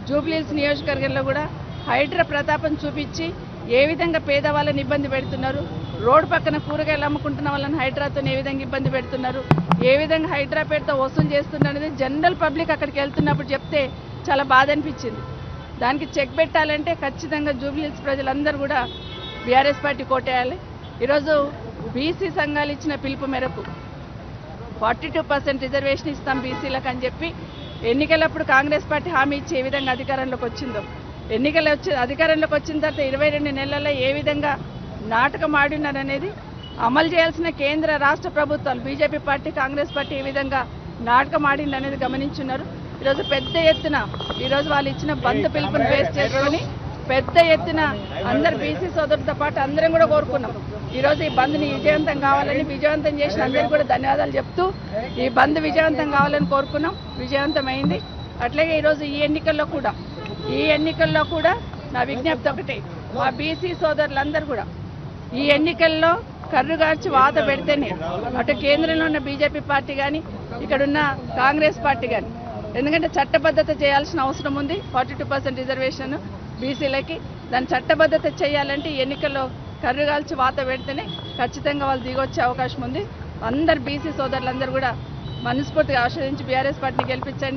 జూబ్లీహిల్స్ నియోజకవర్గంలో కూడా హైడ్రా ప్రతాపం చూపించి ఏ విధంగా పేదవాళ్ళని ఇబ్బంది పెడుతున్నారు, రోడ్డు పక్కన కూరగాయలు అమ్ముకుంటున్న వాళ్ళని హైడ్రాతో ఏ విధంగా ఇబ్బంది పెడుతున్నారు, ఏ విధంగా హైడ్రా పేరుతో వసూలు చేస్తున్నారు అనేది జనరల్ పబ్లిక్ అక్కడికి వెళ్తున్నప్పుడు చెప్తే చాలా బాధ అనిపించింది. దానికి చెక్ పెట్టాలంటే ఖచ్చితంగా జూబ్లీహిల్స్ ప్రజలందరూ కూడా బీఆర్ఎస్ పార్టీ కోటేయాలి. ఈరోజు బీసీ సంఘాలు ఇచ్చిన పిలుపు మేరకు 42% రిజర్వేషన్ ఇస్తాం బీసీలకు అని చెప్పి ఎన్నికలప్పుడు కాంగ్రెస్ పార్టీ హామీ ఇచ్చి ఏ విధంగా అధికారంలోకి వచ్చిందో, అధికారంలోకి వచ్చిన తర్వాత 22 నెలల్లో ఏ విధంగా నాటకం ఆడినారనేది అమలు చేయాల్సిన కేంద్ర రాష్ట్ర ప్రభుత్వాలు బీజేపీ పార్టీ కాంగ్రెస్ పార్టీ ఏ విధంగా నాటకం ఆడిందనేది గమనించున్నారు. ఈరోజు పెద్ద ఎత్తున ఈరోజు వాళ్ళు ఇచ్చిన బంద్ పిలుపుని బేస్ చేసుకొని పెద్ద ఎత్తున అందరు బీసీ సోదరులతో పాటు అందరం కూడా కోరుకున్నాం. ఈరోజు ఈ బంద్ని విజయవంతం కావాలని, విజయవంతం చేసిన అందరికీ కూడా ధన్యవాదాలు చెప్తూ ఈ బంద్ విజయవంతం కావాలని కోరుకున్నాం. విజయవంతమైంది. అట్లాగే ఈరోజు ఈ ఎన్నికల్లో కూడా నా విజ్ఞప్తి ఒకటే, మా బీసీ సోదరులందరూ కూడా ఈ ఎన్నికల్లో కర్రుగార్చి వాత పెడితేనే అటు కేంద్రంలో ఉన్న బీజేపీ పార్టీ కానీ ఇక్కడున్న కాంగ్రెస్ పార్టీ కానీ, ఎందుకంటే చట్టబద్ధత చేయాల్సిన అవసరం ఉంది. 42% రిజర్వేషన్ బీసీలకి, దాన్ని చట్టబద్ధత చేయాలంటే ఈ ఎన్నికల్లో కర్రుగాల్చి వాత పెడితేనే ఖచ్చితంగా వాళ్ళు దిగొచ్చే అవకాశం ఉంది. అందరు బీసీ సోదరులందరూ కూడా మనస్ఫూర్తిగా ఆశ్రయించి బీఆర్ఎస్ పార్టీని గెలిపించండి.